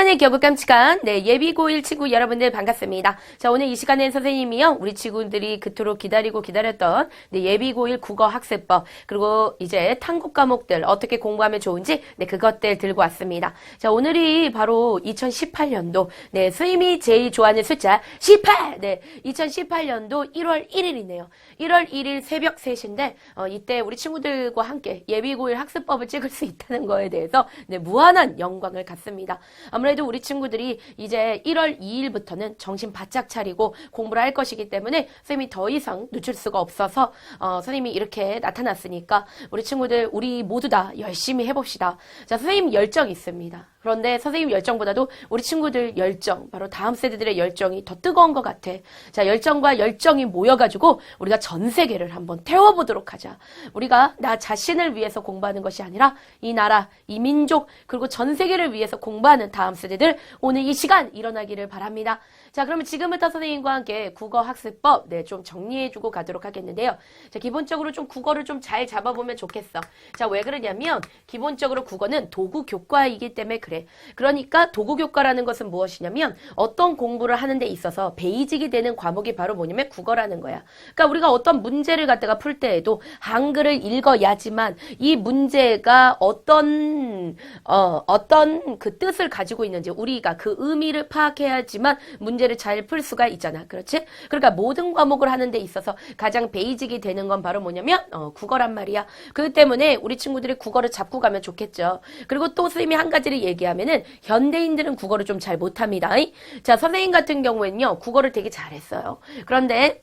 시간의 기억을 깜찍한 예비고1 친구 여러분들 반갑습니다. 자, 오늘 이 시간에 선생님이요, 우리 친구들이 그토록 기다렸던 예비고1 국어학습법, 그리고 이제 탐구 과목들 어떻게 공부하면 좋은지 그것들 들고 왔습니다. 자, 오늘이 바로 2018년도 선생님이 제일 좋아하는 숫자 18! 2018년도 1월 1일이네요. 1월 1일 새벽 3시인데 이때 우리 친구들과 함께 예비고1 학습법을 찍을 수 있다는 거에 대해서 무한한 영광을 갖습니다. 아무래도 우리 친구들이 이제 1월 2일부터는 정신 바짝 차리고 공부를 할 것이기 때문에 선생님이 더 이상 늦출 수가 없어서 선생님이 이렇게 나타났으니까 우리 친구들 우리 모두 다 열심히 해봅시다. 자, 선생님 열정이 있습니다. 그런데 선생님 열정보다도 우리 친구들 열정, 바로 다음 세대들의 열정이 더 뜨거운 것 같아. 자, 열정과 열정이 모여가지고 우리가 전 세계를 한번 태워보도록 하자. 우리가 나 자신을 위해서 공부하는 것이 아니라 이 나라, 이 민족, 그리고 전 세계를 위해서 공부하는 다음 세대들 오늘 이 시간 일어나기를 바랍니다. 자, 그러면 지금부터 선생님과 함께 국어학습법 좀 정리해주고 가도록 하겠는데요. 자, 기본적으로 좀 국어를 좀 잘 잡아보면 좋겠어. 자, 왜 그러냐면 기본적으로 국어는 도구 교과이기 때문에 그래. 그러니까 도구 교과라는 것은 무엇이냐면 어떤 공부를 하는 데 있어서 베이직이 되는 과목이 바로 뭐냐면 국어라는 거야. 그러니까 우리가 어떤 문제를 갖다가 풀 때에도 한글을 읽어야지만 이 문제가 어떤 그 뜻을 가지고 있는지 우리가 그 의미를 파악해야지만 문제를 잘 풀 수가 있잖아. 그렇지? 그러니까 모든 과목을 하는 데 있어서 가장 베이직이 되는 건 바로 뭐냐면 국어란 말이야. 그렇기 때문에 우리 친구들이 국어를 잡고 가면 좋겠죠. 그리고 또 선생님이 한 가지를 얘기하면은 현대인들은 국어를 좀 잘 못합니다. 자, 선생님 같은 경우에는요, 국어를 되게 잘했어요. 그런데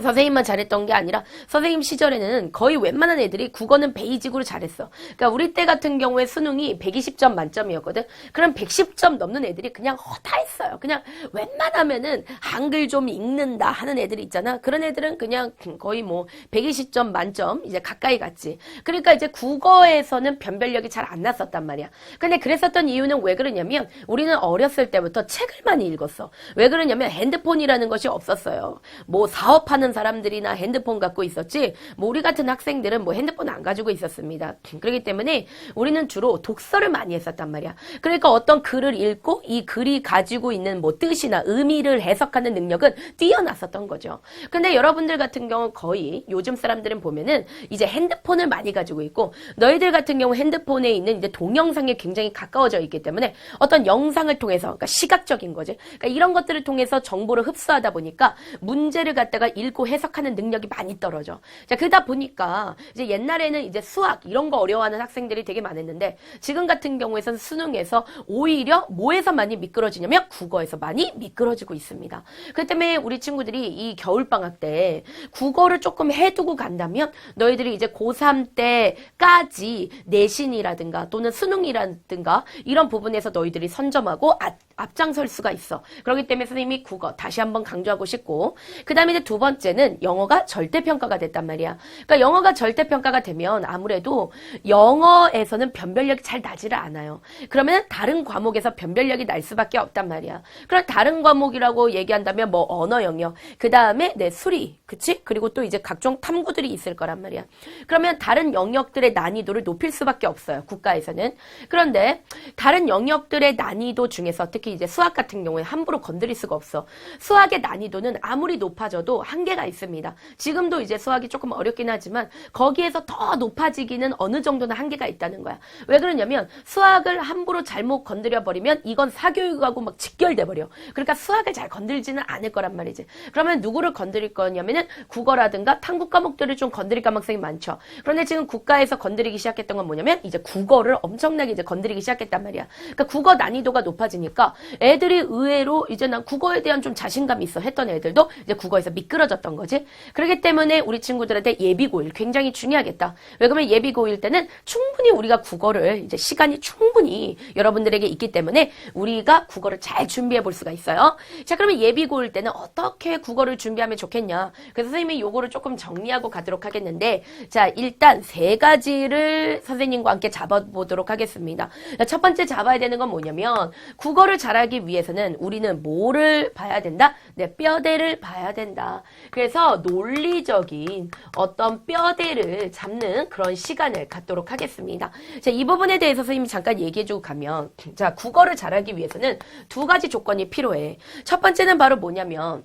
선생님만 잘했던 게 아니라 선생님 시절에는 거의 웬만한 애들이 국어는 베이직으로 잘했어. 그러니까 우리 때 같은 경우에 수능이 120점 만점이었거든. 그럼 110점 넘는 애들이 그냥 허다했어요. 그냥 웬만하면은 한글 좀 읽는다 하는 애들이 있잖아. 그런 애들은 그냥 거의 뭐 120점 만점 이제 가까이 갔지. 그러니까 이제 국어에서는 변별력이 잘 안 났었단 말이야. 근데 그랬었던 이유는 왜 그러냐면 우리는 어렸을 때부터 책을 많이 읽었어. 왜 그러냐면 핸드폰이라는 것이 없었어요. 뭐 사업하는 사람들이나 핸드폰 갖고 있었지 뭐 우리 같은 학생들은 뭐 핸드폰 안 가지고 있었습니다. 그렇기 때문에 우리는 주로 독서를 많이 했었단 말이야. 그러니까 어떤 글을 읽고 이 글이 가지고 있는 뭐 뜻이나 의미를 해석하는 능력은 뛰어났었던 거죠. 근데 여러분들 같은 경우 거의 요즘 사람들은 보면은 이제 핸드폰을 많이 가지고 있고 너희들 같은 경우 핸드폰에 있는 이제 동영상에 굉장히 가까워져 있기 때문에 어떤 영상을 통해서 그러니까 시각적인 거지. 그러니까 이런 것들을 통해서 정보를 흡수하다 보니까 문제를 갖다가 읽고 해석하는 능력이 많이 떨어져. 자, 그러다 보니까 이제 옛날에는 이제 수학 이런 거 어려워하는 학생들이 되게 많았는데 지금 같은 경우에선 수능에서 오히려 뭐에서 많이 미끄러지냐면 국어에서 많이 미끄러지고 있습니다. 그렇기 때문에 우리 친구들이 이 겨울방학 때 국어를 조금 해두고 간다면 너희들이 이제 고3 때까지 내신이라든가 또는 수능이라든가 이런 부분에서 너희들이 선점하고 앞장설 수가 있어. 그렇기 때문에 선생님이 국어 다시 한번 강조하고 싶고 그 다음에 이제 두 번째는 영어가 절대평가가 됐단 말이야. 그러니까 영어가 절대평가가 되면 아무래도 영어에서는 변별력이 잘 나지를 않아요. 그러면 다른 과목에서 변별력이 날 수밖에 없단 말이야. 그럼 다른 과목이라고 얘기한다면 뭐 언어 영역, 그 다음에 수리, 그치? 그리고 또 이제 각종 탐구들이 있을 거란 말이야. 그러면 다른 영역들의 난이도를 높일 수밖에 없어요. 국가에서는. 그런데 다른 영역들의 난이도 중에서 특히 이제 수학 같은 경우에 함부로 건드릴 수가 없어. 수학의 난이도는 아무리 높아져도 한계가 있습니다. 지금도 이제 수학이 조금 어렵긴 하지만 거기에서 더 높아지기는 어느 정도는 한계가 있다는 거야. 왜 그러냐면 수학을 함부로 잘못 건드려버리면 이건 사교육하고 막 직결돼 버려. 그러니까 수학을 잘 건들지는 않을 거란 말이지. 그러면 누구를 건드릴 거냐면은 국어라든가 탐구 과목들을 좀 건드릴 가능성이 많죠. 그런데 지금 국가에서 건드리기 시작했던 건 뭐냐면 이제 국어를 엄청나게 이제 건드리기 시작했단 말이야. 그러니까 국어 난이도가 높아지니까 애들이 의외로 이제 난 국어에 대한 좀 자신감이 있어 했던 애들도 이제 국어에서 미끄러졌던 거지. 그렇기 때문에 우리 친구들한테 예비고1 굉장히 중요하겠다. 왜 그러면 예비고1 때는 충분히 우리가 국어를 이제 시간이 충분히 여러분들에게 있기 때문에 우리가 국어를 잘 준비해 볼 수가 있어요. 자, 그러면 예비고1 때는 어떻게 국어를 준비하면 좋겠냐. 그래서 선생님이 요거를 조금 정리하고 가도록 하겠는데 자, 일단 세 가지를 선생님과 함께 잡아보도록 하겠습니다. 자, 첫 번째 잡아야 되는 건 뭐냐면 국어를 잘하기 위해서는 우리는 뭐를 봐야 된다? 뼈대를 봐야 된다. 그래서 논리적인 어떤 뼈대를 잡는 그런 시간을 갖도록 하겠습니다. 자, 이 부분에 대해서 선생님이 잠깐 얘기해주고 가면, 자, 국어를 잘하기 위해서는 두 가지 조건이 필요해. 첫 번째는 바로 뭐냐면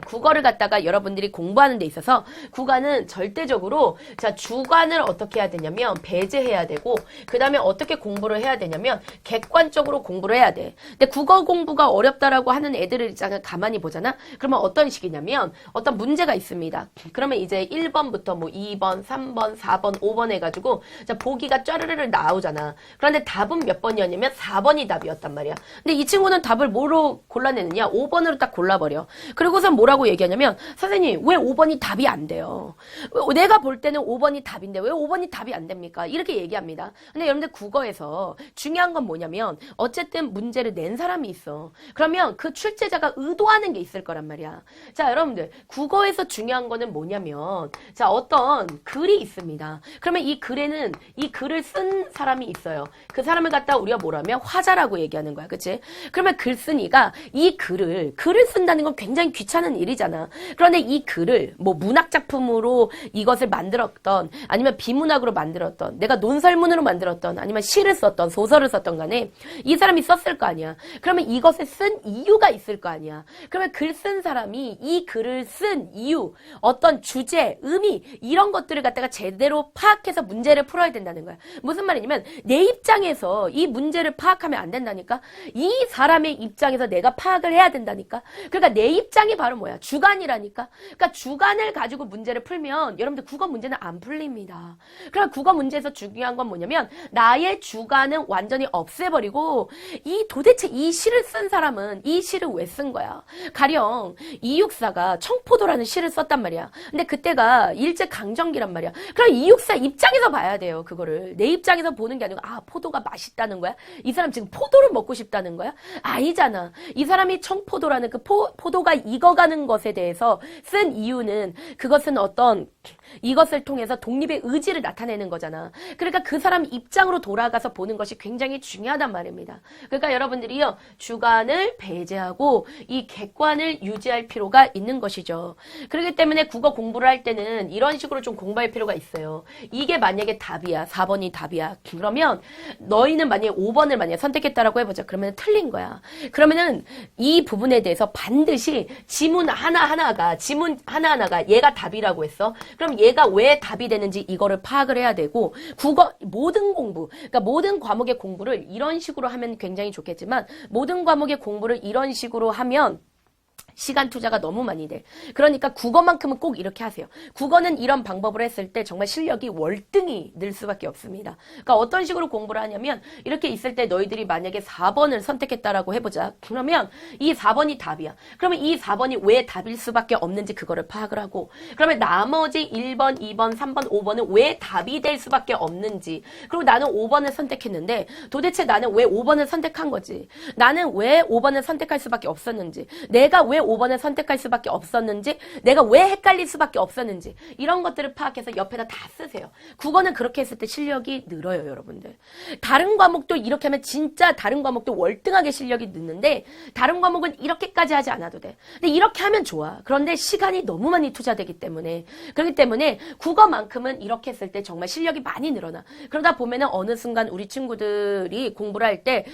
국어를 갖다가 여러분들이 공부하는 데 있어서 국어는 절대적으로 자 주관을 어떻게 해야 되냐면 배제해야 되고 그 다음에 어떻게 공부를 해야 되냐면 객관적으로 공부를 해야 돼. 근데 국어 공부가 어렵다라고 하는 애들을 있잖아 가만히 보잖아. 그러면 어떤 식이냐면 어떤 문제가 있습니다. 그러면 이제 1번부터 뭐 2번, 3번, 4번, 5번 해가지고 자 보기가 쫘르르르 나오잖아. 그런데 답은 몇 번이었냐면 4번이 답이었단 말이야. 근데 이 친구는 답을 뭐로 골라내느냐? 5번으로 딱 골라버려. 그리고선 뭐라고 얘기하냐면 선생님 왜 5번이 답이 안 돼요? 내가 볼 때는 5번이 답인데 왜 5번이 답이 안 됩니까? 이렇게 얘기합니다. 근데 여러분들 국어에서 중요한 건 뭐냐면 어쨌든 문제를 낸 사람이 있어. 그러면 그 출제자가 의도하는 게 있을 거란 말이야. 자 여러분들 국어에서 중요한 거는 뭐냐면 자 어떤 글이 있습니다. 그러면 이 글에는 이 글을 쓴 사람이 있어요. 그 사람을 갖다 우리가 뭐라면 화자라고 얘기하는 거야. 그치? 그러면 글쓴이가 이 글을 쓴다는 건 굉장히 귀찮은 일이잖아. 그런데 이 글을 뭐 문학작품으로 이것을 만들었던 아니면 비문학으로 만들었던 내가 논설문으로 만들었던 아니면 시를 썼던 소설을 썼던 간에 이 사람이 썼을 거 아니야. 그러면 이것을 쓴 이유가 있을 거 아니야. 그러면 글 쓴 사람이 이 글을 쓴 이유 어떤 주제, 의미 이런 것들을 갖다가 제대로 파악해서 문제를 풀어야 된다는 거야. 무슨 말이냐면 내 입장에서 이 문제를 파악하면 안 된다니까. 이 사람의 입장에서 내가 파악을 해야 된다니까. 그러니까 내 입장이 바로 뭐야? 주관이라니까. 그러니까 주관을 가지고 문제를 풀면 여러분들 국어 문제는 안 풀립니다. 그러니까 국어 문제에서 중요한 건 뭐냐면 나의 주관은 완전히 없애버리고 이 도대체 이 시를 쓴 사람은 이 시를 왜 쓴 거야? 가령 이육사가 청포도라는 시를 썼단 말이야. 근데 그때가 일제강점기란 말이야. 그럼 이육사 입장에서 봐야 돼요. 그거를. 내 입장에서 보는 게 아니고 아 포도가 맛있다는 거야? 이 사람 지금 포도를 먹고 싶다는 거야? 아니잖아. 이 사람이 청포도라는 그 포도가 익어가는 것에 대해서 쓴 이유는 그것은 어떤 이것을 통해서 독립의 의지를 나타내는 거잖아. 그러니까 그 사람 입장으로 돌아가서 보는 것이 굉장히 중요하단 말입니다. 그러니까 여러분들이요 주관을 배제하고 이 객관을 유지할 필요가 있는 것이죠. 그렇기 때문에 국어 공부를 할 때는 이런 식으로 좀 공부할 필요가 있어요. 이게 만약에 답이야. 4번이 답이야. 그러면 너희는 만약에 5번을 만약에 선택했다라고 해보자. 그러면 틀린 거야. 그러면은 이 부분에 대해서 반드시 지문 하나하나가 얘가 답이라고 했어. 그럼 얘가 왜 답이 되는지 이거를 파악을 해야 되고 국어 모든 공부 그러니까 모든 과목의 공부를 이런 식으로 하면 굉장히 좋겠지만 모든 과목의 공부를 이런 식으로 하면 시간 투자가 너무 많이 돼. 그러니까 국어만큼은 꼭 이렇게 하세요. 국어는 이런 방법을 했을 때 정말 실력이 월등히 늘 수밖에 없습니다. 그러니까 어떤 식으로 공부를 하냐면 이렇게 있을 때 너희들이 만약에 4번을 선택했다라고 해보자. 그러면 이 4번이 답이야. 그러면 이 4번이 왜 답일 수밖에 없는지 그거를 파악을 하고 그러면 나머지 1번, 2번, 3번, 5번은 왜 답이 될 수밖에 없는지 그리고 나는 5번을 선택했는데 도대체 나는 왜 5번을 선택한 거지? 나는 왜 5번을 선택할 수밖에 없었는지 내가 왜 5번을 선택할 수밖에 없었는지 내가 왜 헷갈릴 수밖에 없었는지 이런 것들을 파악해서 옆에다 다 쓰세요. 국어는 그렇게 했을 때 실력이 늘어요. 여러분들. 다른 과목도 이렇게 하면 진짜 다른 과목도 월등하게 실력이 늦는데 다른 과목은 이렇게까지 하지 않아도 돼. 근데 이렇게 하면 좋아. 그런데 시간이 너무 많이 투자되기 때문에 그렇기 때문에 국어만큼은 이렇게 했을 때 정말 실력이 많이 늘어나. 그러다 보면은 어느 순간 우리 친구들이 공부를 할 때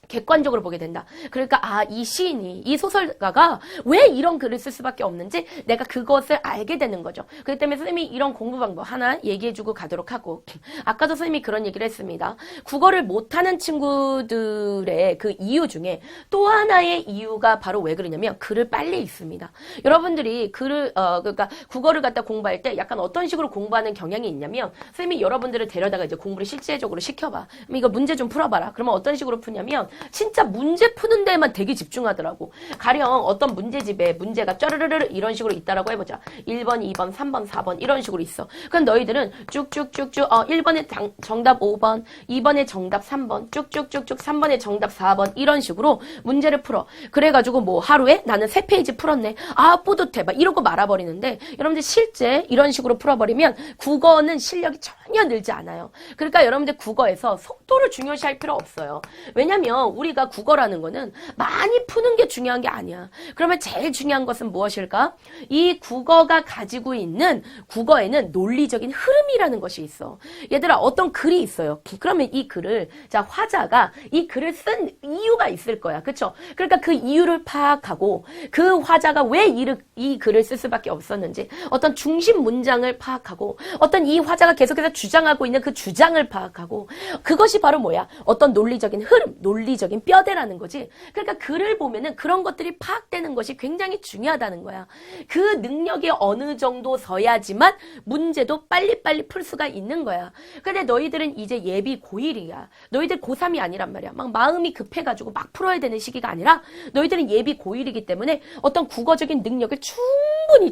객관적으로 보게 된다. 그러니까 이 시인이 이 소설가가 왜 이런 글을 쓸 수밖에 없는지 내가 그것을 알게 되는 거죠. 그렇기 때문에 선생님이 이런 공부 방법 하나 얘기해주고 가도록 하고 아까도 선생님이 그런 얘기를 했습니다. 국어를 못하는 친구들의 그 이유 중에 또 하나의 이유가 바로 왜 그러냐면 글을 빨리 읽습니다. 여러분들이 글을 그러니까 국어를 갖다 공부할 때 약간 어떤 식으로 공부하는 경향이 있냐면 선생님이 여러분들을 데려다가 이제 공부를 실제적으로 시켜봐. 그럼 이거 문제 좀 풀어봐라. 그러면 어떤 식으로 푸냐면 진짜 문제 푸는 데에만 되게 집중하더라고. 가령 어떤 문제집에 문제가 쩌르르르 이런 식으로 있다라고 해보자. 1번, 2번, 3번, 4번 이런 식으로 있어. 그럼 너희들은 쭉쭉쭉쭉 1번에 정답 5번, 2번에 정답 3번, 쭉쭉쭉쭉 3번에 정답 4번 이런 식으로 문제를 풀어. 그래가지고 뭐 하루에 나는 3페이지 풀었네. 뿌듯해. 막 이러고 말아버리는데 여러분들 실제 이런 식으로 풀어버리면 국어는 실력이 전혀 늘지 않아요. 그러니까 여러분들 국어에서 속도를 중요시할 필요 없어요. 왜냐면 우리가 국어라는 거는 많이 푸는 게 중요한 게 아니야. 그러면 제일 중요한 것은 무엇일까? 이 국어가 가지고 있는 국어에는 논리적인 흐름이라는 것이 있어. 얘들아, 어떤 글이 있어요. 그러면 이 글을, 자, 화자가 이 글을 쓴 이유가 있을 거야. 그쵸? 그러니까 그 이유를 파악하고 그 화자가 왜 이 글을 쓸 수밖에 없었는지 어떤 중심 문장을 파악하고 어떤 이 화자가 계속해서 주장하고 있는 그 주장을 파악하고 그것이 바로 뭐야? 어떤 논리적인 흐름, 논리적인 뼈대라는 거지. 그러니까 글을 보면은 그런 것들이 파악되는 것이 굉장히 중요하다는 거야. 그 능력이 어느 정도 서야지만 문제도 빨리빨리 풀 수가 있는 거야. 근데 너희들은 이제 예비 고1이야. 너희들 고3이 아니란 말이야. 막 마음이 급해가지고 막 풀어야 되는 시기가 아니라 너희들은 예비 고1이기 때문에 어떤 국어적인 능력을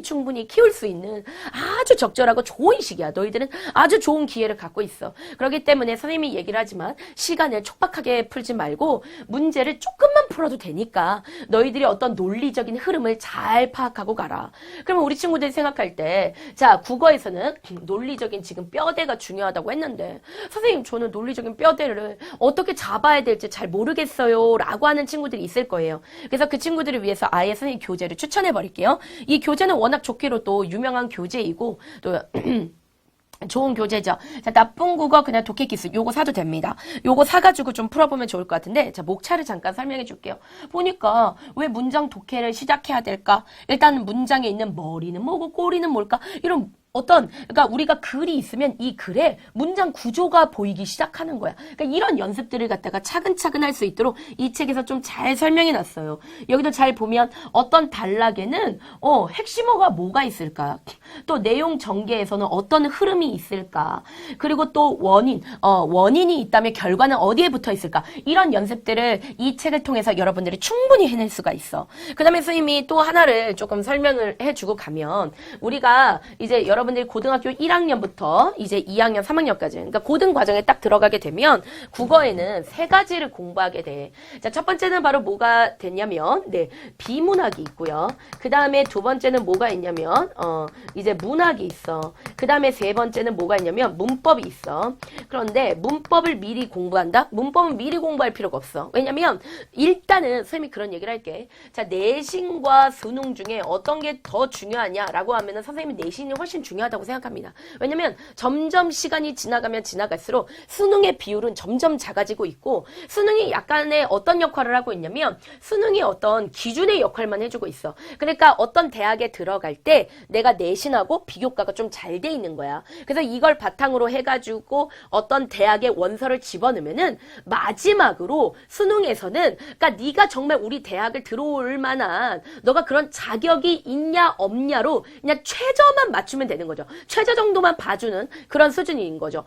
충분히 키울 수 있는 아주 적절하고 좋은 시기야. 너희들은 아주 좋은 기회를 갖고 있어. 그렇기 때문에 선생님이 얘기를 하지만 시간을 촉박하게 풀지 말고 문제를 조금만 풀어도 되니까 너희들이 어떤 논리적인 흐름을 잘 파악하고 가라. 그러면 우리 친구들이 생각할 때, 자, 국어에서는 논리적인 지금 뼈대가 중요하다고 했는데 선생님, 저는 논리적인 뼈대를 어떻게 잡아야 될지 잘 모르겠어요 라고 하는 친구들이 있을 거예요. 그래서 그 친구들을 위해서 아예 선생님 교재를 추천해 버릴게요. 이 교재는 워낙 좋기로 또 유명한 교재이고 또 좋은 교재죠. 자, 나쁜 국어 그냥 독해 기술 요거 사도 됩니다. 요거 사가지고 좀 풀어보면 좋을 것 같은데, 자, 목차를 잠깐 설명해 줄게요. 보니까 왜 문장 독해를 시작해야 될까? 일단 문장에 있는 머리는 뭐고 꼬리는 뭘까? 이런 그러니까 우리가 글이 있으면 이 글에 문장 구조가 보이기 시작하는 거야. 그러니까 이런 연습들을 갖다가 차근차근 할 수 있도록 이 책에서 좀 잘 설명해 놨어요. 여기도 잘 보면 어떤 단락에는 핵심어가 뭐가 있을까? 또 내용 전개에서는 어떤 흐름이 있을까? 그리고 또 원인이 있다면 결과는 어디에 붙어 있을까? 이런 연습들을 이 책을 통해서 여러분들이 충분히 해낼 수가 있어. 그 다음에 선생님이 또 하나를 조금 설명을 해주고 가면 우리가 이제 여러분들이 고등학교 1학년부터 이제 2학년, 3학년까지 그러니까 고등 과정에 딱 들어가게 되면 국어에는 3가지를 공부하게 돼. 자, 첫 번째는 바로 뭐가 됐냐면 비문학이 있고요. 그 다음에 두 번째는 뭐가 있냐면 이제 문학이 있어. 그 다음에 세 번째는 뭐가 있냐면 문법이 있어. 그런데 문법을 미리 공부한다? 문법은 미리 공부할 필요가 없어. 왜냐면 일단은 선생님이 그런 얘기를 할게. 자, 내신과 수능 중에 어떤 게 더 중요하냐라고 하면은 선생님이 내신이 훨씬 중요하다고 생각합니다. 왜냐면 점점 시간이 지나가면 지나갈수록 수능의 비율은 점점 작아지고 있고 수능이 약간의 어떤 역할을 하고 있냐면 수능이 어떤 기준의 역할만 해주고 있어. 그러니까 어떤 대학에 들어갈 때 내가 내신하고 비교과가 좀 잘 돼 있는 거야. 그래서 이걸 바탕으로 해가지고 어떤 대학의 원서를 집어넣으면은 마지막으로 수능에서는 그러니까 네가 정말 우리 대학을 들어올 만한 너가 그런 자격이 있냐 없냐로 그냥 최저만 맞추면 되는 거죠. 최저 정도만 봐주는 그런 수준인 거죠.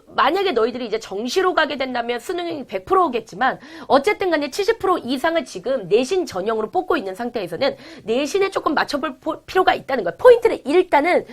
만약에 너희들이 이제 정시로 가게 된다면 수능이 100% 오겠지만 어쨌든 간에 70% 이상을 지금 내신 전형으로 뽑고 있는 상태에서는 내신에 조금 맞춰볼 필요가 있다는 거야. 포인트를 일단은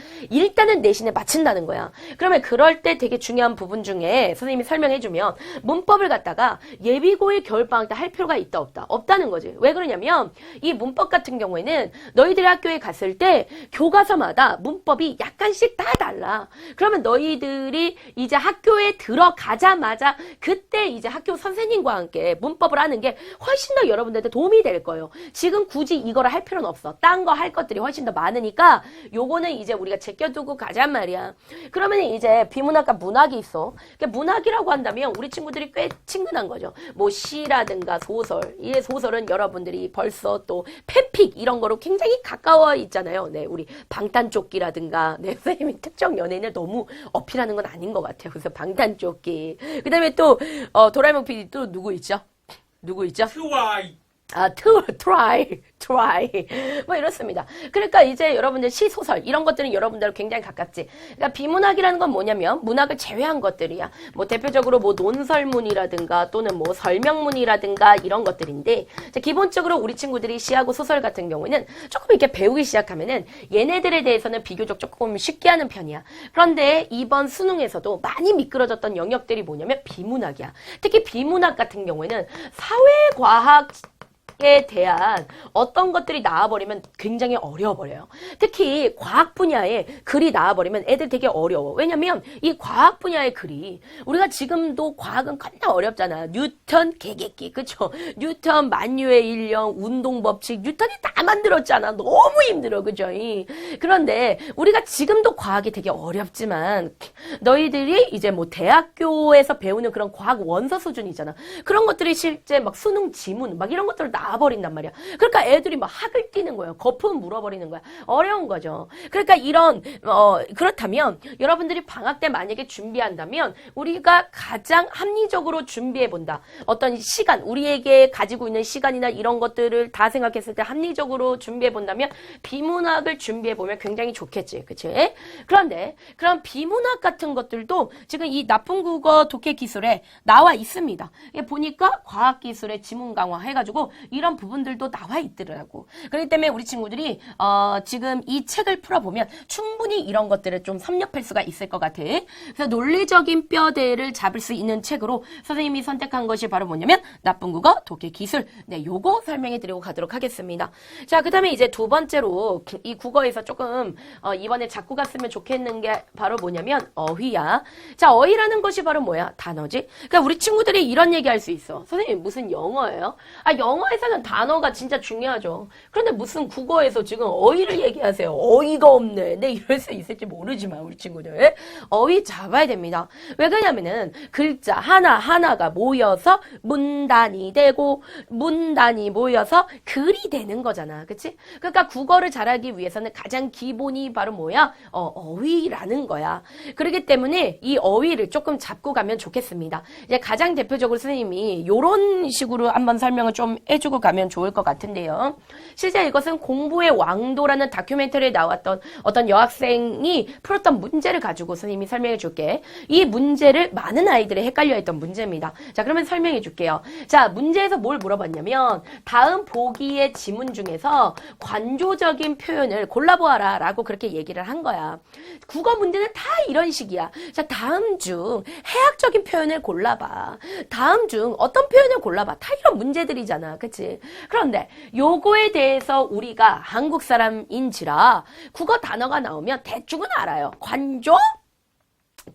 내신에 맞춘다는 거야. 그러면 그럴 때 되게 중요한 부분 중에 선생님이 설명해주면 문법을 갖다가 예비고일 겨울방학 때 할 필요가 있다 없다? 없다는 거지. 왜 그러냐면 이 문법 같은 경우에는 너희들이 학교에 갔을 때 교과서마다 문법이 약간씩 다 달라. 그러면 너희들이 이제 학교에 들어가자마자 그때 이제 학교 선생님과 함께 문법을 하는 게 훨씬 더 여러분들한테 도움이 될 거예요. 지금 굳이 이거를 할 필요는 없어. 딴 거 할 것들이 훨씬 더 많으니까 요거는 이제 우리가 제껴두고 가잔 말이야. 그러면 이제 비문학과 문학이 있어. 그러니까 문학이라고 한다면 우리 친구들이 꽤 친근한 거죠. 뭐 시라든가 소설. 이 소설은 여러분들이 벌써 또 팬픽 이런 거로 굉장히 가까워 있잖아요. 네, 우리 방탄조끼라든가 선생님이 특정 연예인을 너무 어필하는 건 아닌 것 같아요. 그래서 방탄조끼. 그 다음에 또 도라에몽 PD 또 누구 있죠? 트와이. try. 뭐 이렇습니다. 그러니까 이제 여러분들 시소설 이런 것들은 여러분들 굉장히 가깝지. 그러니까 비문학이라는 건 뭐냐면 문학을 제외한 것들이야. 뭐 대표적으로 뭐 논설문이라든가 또는 뭐 설명문이라든가 이런 것들인데 자, 기본적으로 우리 친구들이 시하고 소설 같은 경우에는 조금 이렇게 배우기 시작하면은 얘네들에 대해서는 비교적 조금 쉽게 하는 편이야. 그런데 이번 수능에서도 많이 미끄러졌던 영역들이 뭐냐면 비문학이야. 특히 비문학 같은 경우에는 사회과학 과학에 대한 어떤 것들이 나와버리면 굉장히 어려워버려요. 특히 과학 분야에 글이 나와버리면 애들 되게 어려워. 왜냐면 이 과학 분야의 글이 우리가 지금도 과학은 겁나 어렵잖아. 뉴턴 개객기, 그쵸? 뉴턴 만유의 일령, 운동법칙, 뉴턴이 다 만들었잖아. 너무 힘들어, 그죠? 그런데 우리가 지금도 과학이 되게 어렵지만 너희들이 이제 뭐 대학교에서 배우는 그런 과학 원서 수준이잖아. 그런 것들이 실제 막 수능 지문 막 이런 것들을 나와버린단 말이야. 그러니까 애들이 막 학을 띄는 거예요. 거품 물어버리는 거야. 어려운 거죠. 그러니까 이런 그렇다면 여러분들이 방학 때 만약에 준비한다면 우리가 가장 합리적으로 준비해 본다. 어떤 시간, 우리에게 가지고 있는 시간이나 이런 것들을 다 생각했을 때 합리적으로 준비해 본다면 비문학을 준비해 보면 굉장히 좋겠지. 그치? 그런데 그런 비문학 같은 것들도 지금 이 나쁜 국어 독해 기술에 나와 있습니다. 보니까 과학기술의 지문 강화 해가지고 이런 부분들도 나와 있더라고. 그렇기 때문에 우리 친구들이 지금 이 책을 풀어보면 충분히 이런 것들을 좀 섭렵할 수가 있을 것 같아. 그래서 논리적인 뼈대를 잡을 수 있는 책으로 선생님이 선택한 것이 바로 뭐냐면 나쁜 국어 독해 기술. 네, 요거 설명해 드리고 가도록 하겠습니다. 자, 그 다음에 이제 두 번째로 이 국어에서 조금 이번에 잡고 갔으면 좋겠는 게 바로 뭐냐면 어휘야. 자, 어휘라는 것이 바로 뭐야? 단어지. 그러니까 우리 친구들이 이런 얘기 할 수 있어. 선생님 무슨 영어예요? 아, 영어에서는 단어가 진짜 중요하죠. 그런데 무슨 국어에서 지금 어휘를 얘기하세요. 어이가 없네. 네, 이럴 수 있을지 모르지만 우리 친구들 어휘 잡아야 됩니다. 왜 그러냐면은 글자 하나하나가 모여서 문단이 되고 문단이 모여서 글이 되는 거잖아. 그치? 그러니까 국어를 잘하기 위해서는 가장 기본이 바로 뭐야? 어휘라는 거야. 그렇기 때문에 이 어휘를 조금 잡고 가면 좋겠습니다. 이제 가장 대표적으로 선생님이 요런 식으로 한번 설명을 좀 해주고 가면 좋을 것 같은데요. 실제 이것은 공부의 왕도라는 다큐멘터리에 나왔던 어떤 여학생이 풀었던 문제를 가지고 선생님이 설명해 줄게. 이 문제를 많은 아이들이 헷갈려 했던 문제입니다. 자, 그러면 설명해 줄게요. 자, 문제에서 뭘 물어봤냐면 다음 보기의 지문 중에서 관조적인 표현을 골라보아라 라고 그렇게 얘기를 한 거야. 국어 문제는 다 이런 식이야. 자, 다음 중 해학적인 표현을 골라봐. 다음 중 어떤 표현을 골라봐. 다 이런 문제들이잖아. 그치? 그런데 요거에 대해서 우리가 한국 사람인지라 국어 단어가 나오면 대충은 알아요. 관조?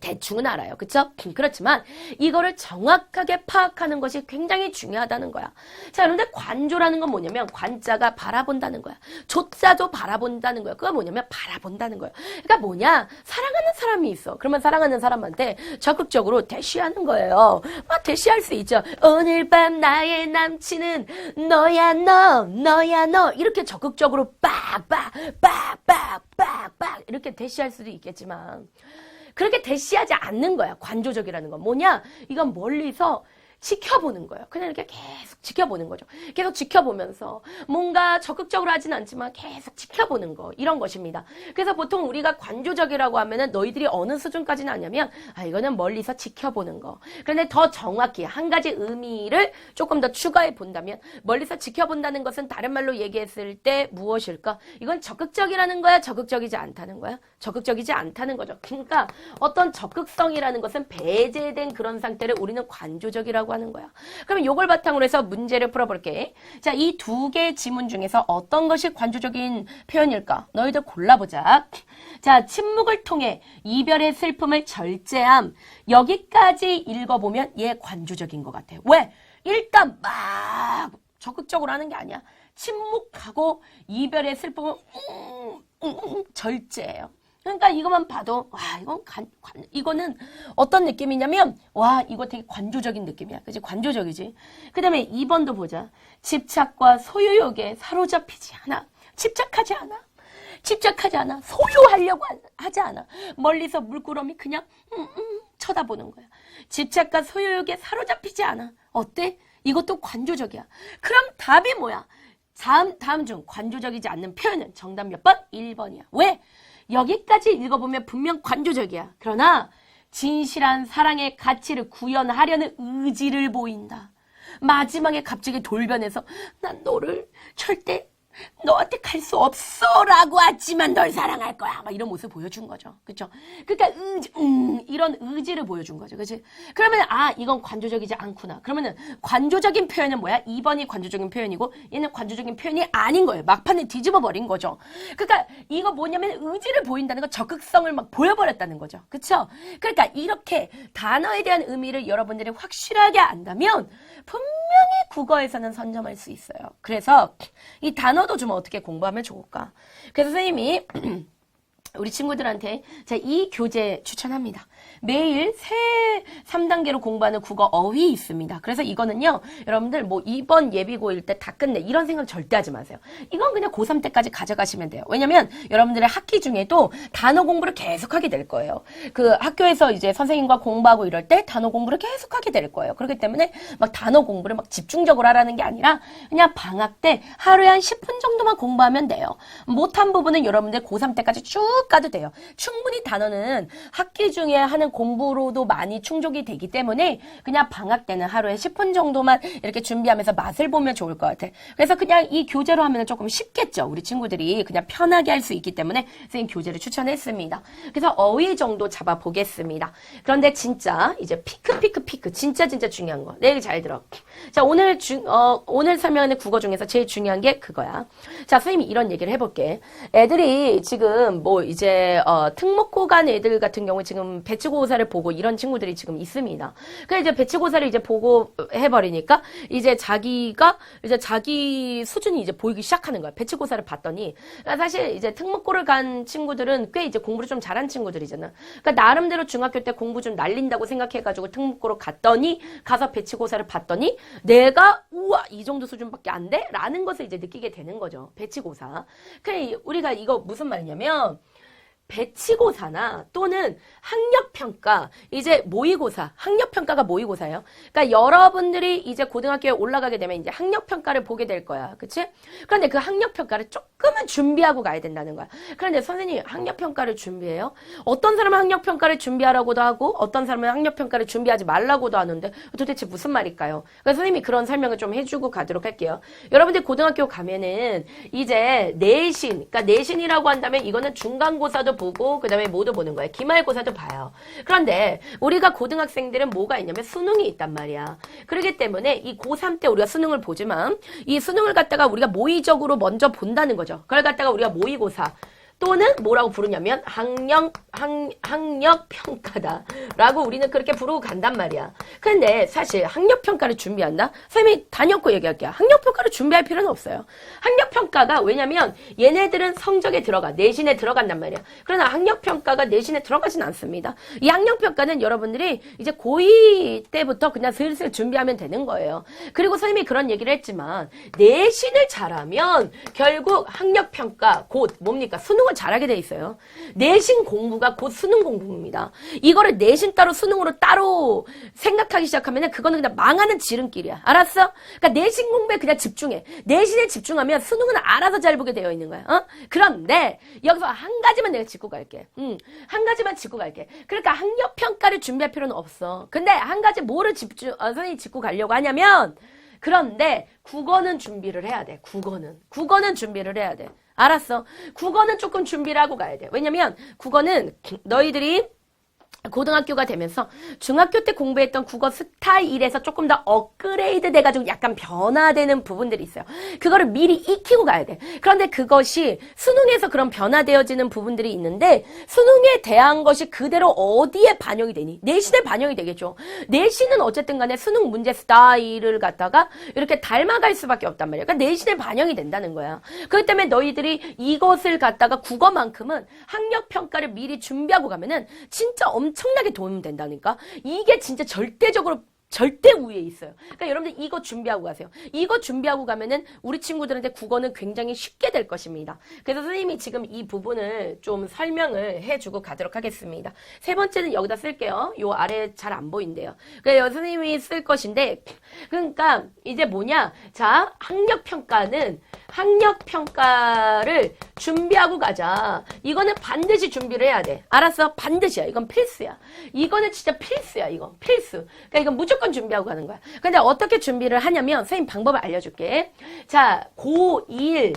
대충은 알아요. 그쵸? 그렇지만 이거를 정확하게 파악하는 것이 굉장히 중요하다는 거야. 자, 그런데 관조라는 건 뭐냐면 관자가 바라본다는 거야. 조자도 바라본다는 거야. 그거 뭐냐면 바라본다는 거야. 그러니까 뭐냐? 사랑하는 사람이 있어. 그러면 사랑하는 사람한테 적극적으로 대시하는 거예요. 막 대시할 수 있죠. 오늘 밤 나의 남친은 너야 너, 너야 너. 이렇게 적극적으로 빡빡 이렇게 대시할 수도 있겠지만 그렇게 대시하지 않는 거야. 관조적이라는 건 뭐냐? 이건 멀리서 지켜보는 거예요. 그냥 이렇게 계속 지켜보는 거죠. 계속 지켜보면서 뭔가 적극적으로 하진 않지만 계속 지켜보는 거. 이런 것입니다. 그래서 보통 우리가 관조적이라고 하면은 너희들이 어느 수준까지는 아냐면 이거는 멀리서 지켜보는 거. 그런데 더 정확히 한 가지 의미를 조금 더 추가해 본다면 멀리서 지켜본다는 것은 다른 말로 얘기했을 때 무엇일까? 이건 적극적이라는 거야? 적극적이지 않다는 거야? 적극적이지 않다는 거죠. 그러니까 어떤 적극성이라는 것은 배제된 그런 상태를 우리는 관조적이라고 하는 거야. 그러면 이걸 바탕으로 해서 문제를 풀어볼게. 자, 이 두 개의 지문 중에서 어떤 것이 관조적인 표현일까? 너희들 골라보자. 자, 침묵을 통해 이별의 슬픔을 절제함. 여기까지 읽어보면 얘 관조적인 것 같아. 왜? 일단 막 적극적으로 하는 게 아니야. 침묵하고 이별의 슬픔을 절제해요. 그러니까 이것만 봐도 이거는 어떤 느낌이냐면 이거 되게 관조적인 느낌이야. 그치? 관조적이지. 그 다음에 2번도 보자. 집착과 소유욕에 사로잡히지 않아. 집착하지 않아. 소유하려고 하지 않아. 멀리서 물끄러미 그냥 쳐다보는 거야. 집착과 소유욕에 사로잡히지 않아. 어때? 이것도 관조적이야. 그럼 답이 뭐야? 다음 중 관조적이지 않는 표현은 정답 몇 번? 1번이야. 왜? 여기까지 읽어보면 분명 관조적이야. 그러나 진실한 사랑의 가치를 구현하려는 의지를 보인다. 마지막에 갑자기 돌변해서 난 너를 절대 너한테 갈 수 없어라고 하지만 널 사랑할 거야. 막 이런 모습 보여준 거죠. 그쵸? 그러니까 이런 의지를 보여준 거죠. 그치? 그러면 이건 관조적이지 않구나. 그러면은 관조적인 표현은 뭐야? 2번이 관조적인 표현이고 얘는 관조적인 표현이 아닌 거예요. 막판에 뒤집어 버린 거죠. 그러니까 이거 뭐냐면 의지를 보인다는 거, 적극성을 막 보여버렸다는 거죠. 그쵸? 그러니까 이렇게 단어에 대한 의미를 여러분들이 확실하게 안다면 분명히 국어에서는 선점할 수 있어요. 그래서 이 단어도 좀 어떻게 공부하면 좋을까? 그래서 선생님이 우리 친구들한테 이 교재 추천합니다. 매일 새 3단계로 공부하는 국어 어휘 있습니다. 그래서 이거는요, 여러분들 뭐 이번 예비고일 때 다 끝내 이런 생각 절대 하지 마세요. 이건 그냥 고3 때까지 가져가시면 돼요. 왜냐면 여러분들의 학기 중에도 단어 공부를 계속 하게 될 거예요. 그 학교에서 이제 선생님과 공부하고 이럴 때 단어 공부를 계속 하게 될 거예요. 그렇기 때문에 막 단어 공부를 막 집중적으로 하라는 게 아니라 그냥 방학 때 하루에 한 10분 정도만 공부하면 돼요. 못한 부분은 여러분들 고3 때까지 쭉 가도 돼요. 충분히 단어는 학기 중에 하는 공부로도 많이 충족이 되기 때문에 그냥 방학 때는 하루에 10분 정도만 이렇게 준비하면서 맛을 보면 좋을 것 같아. 그래서 그냥 이 교재로 하면 조금 쉽겠죠. 우리 친구들이 그냥 편하게 할 수 있기 때문에 선생님 교재를 추천했습니다. 그래서 어휘 정도 잡아보겠습니다. 그런데 진짜 이제 피크 진짜 중요한 거. 내 얘기 잘 들어. 자, 오늘 설명하는 국어 중에서 제일 중요한 게 그거야. 자, 선생님이 이런 얘기를 해볼게. 애들이 지금 뭐 이제 특목고 간 애들 같은 경우 지금 배치고사를 보고 이런 친구들이 지금 있습니다. 그래서 이제 배치고사를 이제 보고 해버리니까 이제 자기가 이제 자기 수준이 이제 보이기 시작하는 거야. 배치고사를 봤더니 사실 이제 특목고를 간 친구들은 꽤 이제 공부를 좀 잘한 친구들이잖아. 그러니까 나름대로 중학교 때 공부 좀 날린다고 생각해가지고 특목고로 갔더니 가서 배치고사를 봤더니 내가 우와 이 정도 수준밖에 안 돼? 라는 것을 이제 느끼게 되는 거죠. 배치고사. 그래 우리가 이거 무슨 말이냐면 배치고사나 또는 학력평가, 이제 모의고사, 학력평가가 모의고사예요. 그러니까 여러분들이 이제 고등학교에 올라가게 되면 이제 학력평가를 보게 될 거야. 그치? 그런데 그 학력평가를 조금은 준비하고 가야 된다는 거야. 그런데 선생님, 학력평가를 준비해요? 어떤 사람은 학력평가를 준비하라고도 하고, 어떤 사람은 학력평가를 준비하지 말라고도 하는데, 도대체 무슨 말일까요? 그래서 선생님이 그런 설명을 좀 해주고 가도록 할게요. 여러분들 고등학교 가면은 이제 내신, 그러니까 내신이라고 한다면 이거는 중간고사도 보고 그 다음에 뭐도 보는 거예요. 기말고사도 봐요. 그런데 우리가 고등학생들은 뭐가 있냐면 수능이 있단 말이야. 그렇기 때문에 이 고3 때 우리가 수능을 보지만 이 수능을 갖다가 우리가 모의적으로 먼저 본다는 거죠. 그걸 갖다가 우리가 모의고사 또는 뭐라고 부르냐면 학력평가다 라고 우리는 그렇게 부르고 간단 말이야. 근데 사실 학력평가를 준비한다? 선생님이 단연코 얘기할게요. 학력평가를 준비할 필요는 없어요. 학력평가가 왜냐면 얘네들은 성적에 들어가, 내신에 들어간단 말이야. 그러나 학력평가가 내신에 들어가진 않습니다. 이 학력평가는 여러분들이 이제 고2 때부터 그냥 슬슬 준비하면 되는 거예요. 그리고 선생님이 그런 얘기를 했지만 내신을 잘하면 결국 학력평가 곧 뭡니까? 수능을 잘하게 돼 있어요. 내신 공부가 곧 수능 공부입니다. 이거를 내신 따로 수능으로 따로 생각하기 시작하면 그거는 그냥 망하는 지름길이야. 알았어? 그러니까 내신 공부에 그냥 집중해. 내신에 집중하면 수능은 알아서 잘 보게 되어 있는 거야. 그런데 여기서 한 가지만 내가 짚고 갈게. 한 가지만 짚고 갈게. 그러니까 학력평가를 준비할 필요는 없어. 근데 한 가지 뭐를 선생님이 짚고 가려고 하냐면 그런데 국어는 준비를 해야 돼. 국어는 준비를 해야 돼. 알았어. 국어는 조금 준비를 하고 가야 돼. 왜냐면 국어는 너희들이 고등학교가 되면서 중학교 때 공부했던 국어 스타일에서 조금 더 업그레이드 돼가지고 약간 변화되는 부분들이 있어요. 그거를 미리 익히고 가야 돼. 그런데 그것이 수능에서 그런 변화되어지는 부분들이 있는데 수능에 대한 것이 그대로 어디에 반영이 되니? 내신에 반영이 되겠죠. 내신은 어쨌든 간에 수능 문제 스타일을 갖다가 이렇게 닮아갈 수밖에 없단 말이야. 그러니까 내신에 반영이 된다는 거야. 그렇기 때문에 너희들이 이것을 갖다가 국어만큼은 학력평가를 미리 준비하고 가면은 진짜 엄청나게 도움 된다니까. 이게 진짜 절대적으로 절대 우위에 있어요. 그러니까 여러분들 이거 준비하고 가세요. 이거 준비하고 가면은 우리 친구들한테 국어는 굉장히 쉽게 될 것입니다. 그래서 선생님이 지금 이 부분을 좀 설명을 해주고 가도록 하겠습니다. 세 번째는 여기다 쓸게요. 요 아래 잘 안 보인대요. 그래서 선생님이 쓸 것인데, 그러니까 이제 뭐냐? 자, 학력평가를 준비하고 가자. 이거는 반드시 준비를 해야 돼. 알았어? 반드시야. 이건 필수야. 이거는 진짜 필수야. 이건 필수. 그러니까 이건 무조건 준비하고 가는 거야. 근데 어떻게 준비를 하냐면 선생님 방법을 알려줄게. 자, 고1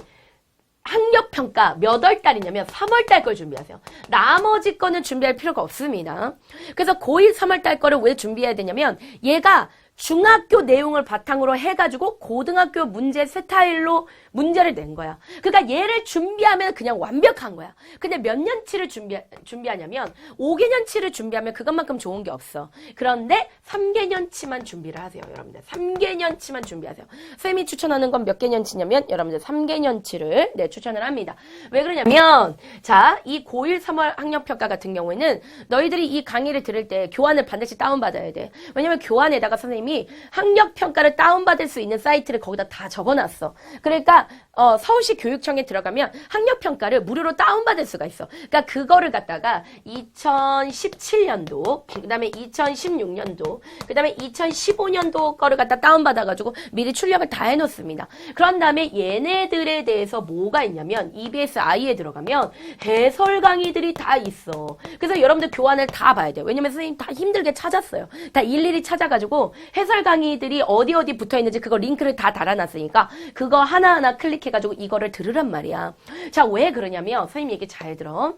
학력평가 몇 월 달이냐면 3월 달 걸 준비하세요. 나머지 거는 준비할 필요가 없습니다. 그래서 고1 3월 달 거를 왜 준비해야 되냐면 얘가 중학교 내용을 바탕으로 해가지고 고등학교 문제 스타일로 문제를 낸 거야. 그러니까 얘를 준비하면 그냥 완벽한 거야. 근데 몇 년치를 준비하냐면 5개년치를 준비하면 그것만큼 좋은 게 없어. 그런데 3개년치만 준비를 하세요. 여러분들 3개년치만 준비하세요. 쌤이 추천하는 건 몇 개년치냐면 여러분들 3개년치를 네, 추천을 합니다. 왜 그러냐면 자, 이 고1 3월 학력평가 같은 경우에는 너희들이 이 강의를 들을 때 교환을 반드시 다운받아야 돼. 왜냐면 교환에다가 선생님이 학력평가를 다운받을 수 있는 사이트를 거기다 다 적어놨어. 그러니까 서울시 교육청에 들어가면 학력평가를 무료로 다운받을 수가 있어. 그러니까 그거를 갖다가 2017년도, 그 다음에 2016년도, 그 다음에 2015년도 거를 갖다 다운받아가지고 미리 출력을 다 해놓습니다. 그런 다음에 얘네들에 대해서 뭐가 있냐면 EBS I에 들어가면 해설 강의들이 다 있어. 그래서 여러분들 교환을 다 봐야 돼요. 왜냐면 선생님 다 힘들게 찾았어요. 다 일일이 찾아가지고 해설 강의들이 어디 붙어 있는지 그거 링크를 다 달아놨으니까 그거 하나하나 클릭해가지고 이거를 들으란 말이야. 자, 왜 그러냐면 선생님 얘기 잘 들어.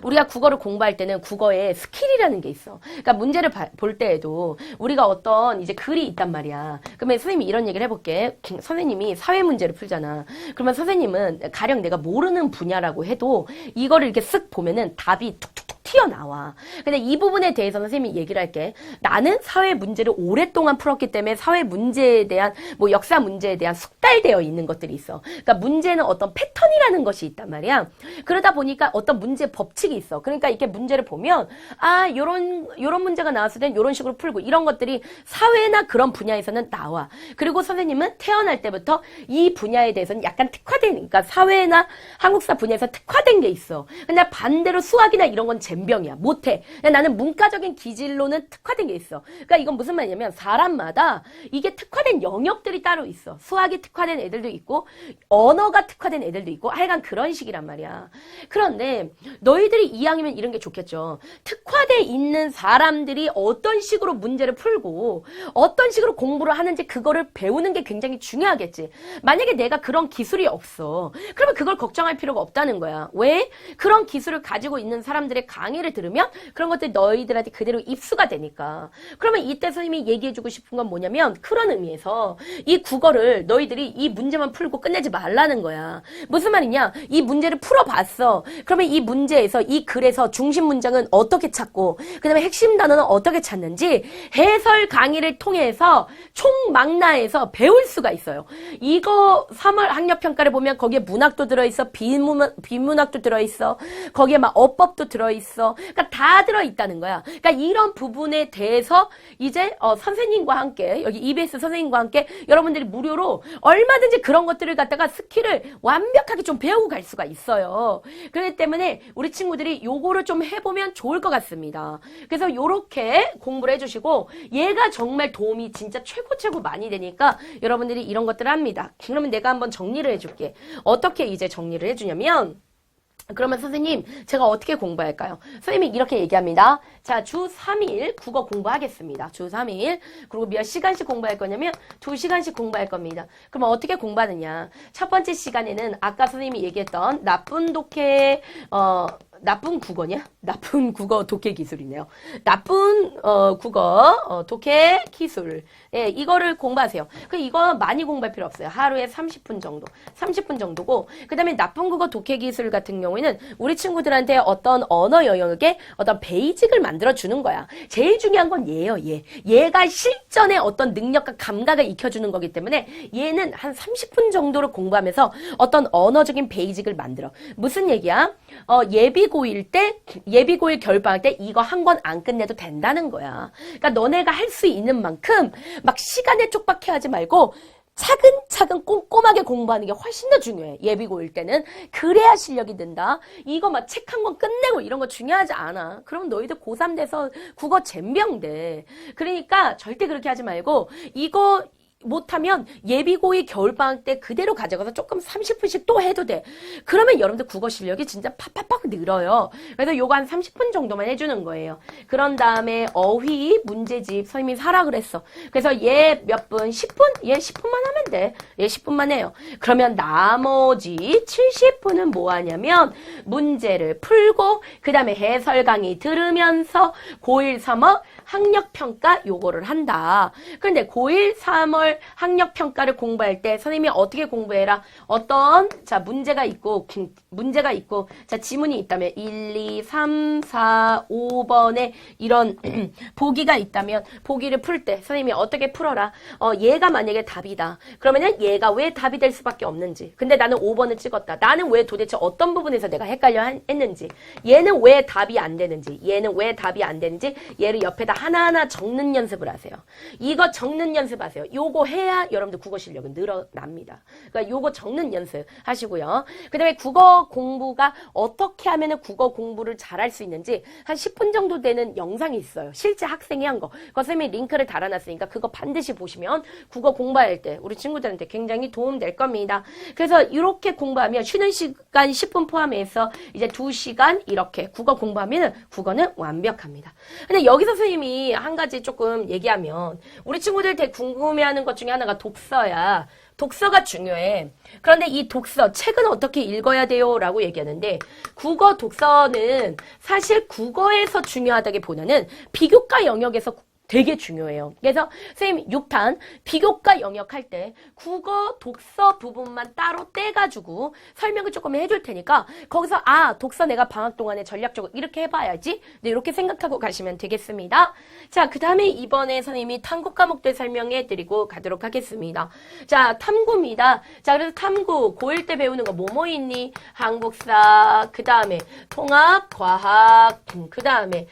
우리가 국어를 공부할 때는 국어에 스킬이라는 게 있어. 그러니까 문제를 볼 때에도 우리가 어떤 이제 글이 있단 말이야. 그러면 선생님이 이런 얘기를 해볼게. 선생님이 사회 문제를 풀잖아. 그러면 선생님은 가령 내가 모르는 분야라고 해도 이거를 이렇게 쓱 보면은 답이 툭툭툭 튀어나와. 근데 이 부분에 대해서는 선생님이 얘기를 할게. 나는 사회 문제를 오랫동안 풀었기 때문에 사회 문제에 대한 뭐 역사 문제에 대한 숙달되어 있는 것들이 있어. 그러니까 문제는 어떤 패턴이라는 것이 있단 말이야. 그러다 보니까 어떤 문제 법칙이 있어. 그러니까 이렇게 문제를 보면 요런 문제가 나왔을 땐 요런 식으로 풀고 이런 것들이 사회나 그런 분야에서는 나와. 그리고 선생님은 태어날 때부터 이 분야에 대해서는 약간 특화된, 그러니까 사회나 한국사 분야에서 특화된 게 있어. 근데 반대로 수학이나 이런 건 젬병이야. 못해. 나는 문과적인 기질로는 특화된 게 있어. 그러니까 이건 무슨 말이냐면 사람마다 이게 특화된 영역들이 따로 있어. 수학이 특화된 애들도 있고 언어가 특화된 애들도 있고 하여간 그런 식이란 말이야. 그런데 너희들이 이왕이면 이런 게 좋겠죠. 특화돼 있는 사람들이 어떤 식으로 문제를 풀고 어떤 식으로 공부를 하는지 그거를 배우는 게 굉장히 중요하겠지. 만약에 내가 그런 기술이 없어. 그러면 그걸 걱정할 필요가 없다는 거야. 왜? 그런 기술을 가지고 있는 사람들의 강의를 들으면 그런 것들이 너희들한테 그대로 입수가 되니까. 그러면 이때 선생님이 얘기해주고 싶은 건 뭐냐면 그런 의미에서 이 국어를 너희들이 이 문제만 풀고 끝내지 말라는 거야. 무슨 말이냐? 이 문제를 풀어봤어. 그러면 이 문제에서 이 글에서 중심 문장은 어떻게 찾고 그 다음에 핵심 단어는 어떻게 찾는지 해설 강의를 통해서 총망라해서 배울 수가 있어요. 이거 3월 학력평가를 보면 거기에 문학도 들어있어. 비문학도 들어있어. 거기에 막 어법도 들어있어. 그러니까 다 들어있다는 거야. 그러니까 이런 부분에 대해서 이제 선생님과 함께 여기 EBS 선생님과 함께 여러분들이 무료로 얼마든지 그런 것들을 갖다가 스킬을 완벽하게 좀 배우고 갈 수가 있어요. 그렇기 때문에 우리 친구들이 요거를 좀 해보면 좋을 것 같습니다. 그래서 요렇게 공부를 해주시고 얘가 정말 도움이 진짜 최고 많이 되니까 여러분들이 이런 것들을 합니다. 그러면 내가 한번 정리를 해줄게. 어떻게 이제 정리를 해주냐면 그러면 선생님 제가 어떻게 공부할까요? 선생님이 이렇게 얘기합니다. 자, 주 3일 국어 공부하겠습니다. 주 3일. 그리고 몇 시간씩 공부할 거냐면 2시간씩 공부할 겁니다. 그럼 어떻게 공부하느냐? 첫 번째 시간에는 아까 선생님이 얘기했던 나쁜 독해 나쁜 국어냐? 나쁜 국어 독해 기술이네요. 나쁜 국어 독해 기술. 예, 이거를 공부하세요. 이거 많이 공부할 필요 없어요. 하루에 30분 정도. 30분 정도고 그다음에 나쁜 국어 독해 기술 같은 경우에는 우리 친구들한테 어떤 언어 영역에 어떤 베이직을 만들어 주는 거야. 제일 중요한 건 얘예요, 얘. 얘가 실전에 어떤 능력과 감각을 익혀주는 거기 때문에 얘는 한 30분 정도를 공부하면서 어떤 언어적인 베이직을 만들어. 무슨 얘기야? 예비고일 결방할 때 이거 한 권 안 끝내도 된다는 거야. 그러니까 너네가 할 수 있는 만큼 막 시간에 촉박해 하지 말고 차근차근 꼼꼼하게 공부하는 게 훨씬 더 중요해. 예비고일 때는. 그래야 실력이 는다. 이거 막 책 한 권 끝내고 이런 거 중요하지 않아. 그럼 너희들 고3 돼서 국어 젬병 돼. 그러니까 절대 그렇게 하지 말고 이거 못하면 예비고일 겨울방학 때 그대로 가져가서 조금 30분씩 또 해도 돼. 그러면 여러분들 국어 실력이 진짜 팍팍팍 늘어요. 그래서 요거 한 30분 정도만 해주는 거예요. 그런 다음에 어휘, 문제집 선생님이 사라 그랬어. 그래서 얘 몇 분? 10분? 얘 10분만 하면 돼. 얘 10분만 해요. 그러면 나머지 70분은 뭐 하냐면 문제를 풀고 그 다음에 해설 강의 들으면서 고1, 3월 학력평가 요거를 한다. 그런데 고1, 3월 학력평가를 공부할 때 선생님이 어떻게 공부해라? 어떤 자 문제가 있고 자 지문이 있다면 1, 2, 3, 4, 5번에 이런 보기가 있다면 보기를 풀 때 선생님이 어떻게 풀어라? 얘가 만약에 답이다. 그러면은 얘가 왜 답이 될 수밖에 없는지. 근데 나는 5번을 찍었다. 나는 왜 도대체 어떤 부분에서 내가 헷갈려 했는지. 얘는 왜 답이 안 되는지. 얘는 왜 답이 안 되는지. 얘를 옆에다 하나하나 적는 연습을 하세요. 이거 적는 연습하세요. 요거 해야 여러분들 국어 실력은 늘어납니다. 그러니까 요거 적는 연습 하시고요. 그 다음에 국어 공부가 어떻게 하면 국어 공부를 잘할 수 있는지 한 10분 정도 되는 영상이 있어요. 실제 학생이 한 거. 그거 선생님이 링크를 달아놨으니까 그거 반드시 보시면 국어 공부할 때 우리 친구들한테 굉장히 도움 될 겁니다. 그래서 이렇게 공부하면 쉬는 시간 10분 포함해서 이제 2시간 이렇게 국어 공부하면 국어는 완벽합니다. 근데 여기서 선생님이 한 가지 조금 얘기하면 우리 친구들 되게 궁금해하는 것 중에 하나가 독서야. 독서가 중요해. 그런데 이 독서, 책은 어떻게 읽어야 돼요? 라고 얘기하는데 국어 독서는 사실 국어에서 중요하다기보다는 비교과 영역에서 되게 중요해요. 그래서 선생님 6탄 비교과 영역 할 때 국어 독서 부분만 따로 떼가지고 설명을 조금 해줄 테니까 거기서 독서 내가 방학 동안에 전략적으로 이렇게 해봐야지. 네, 이렇게 생각하고 가시면 되겠습니다. 자, 그 다음에 이번에 선생님이 탐구 과목들 설명해 드리고 가도록 하겠습니다. 자, 탐구입니다. 자, 그래서 탐구 고1 때 배우는 거 뭐뭐 있니? 한국사, 그 다음에 통합 과학, 그 다음에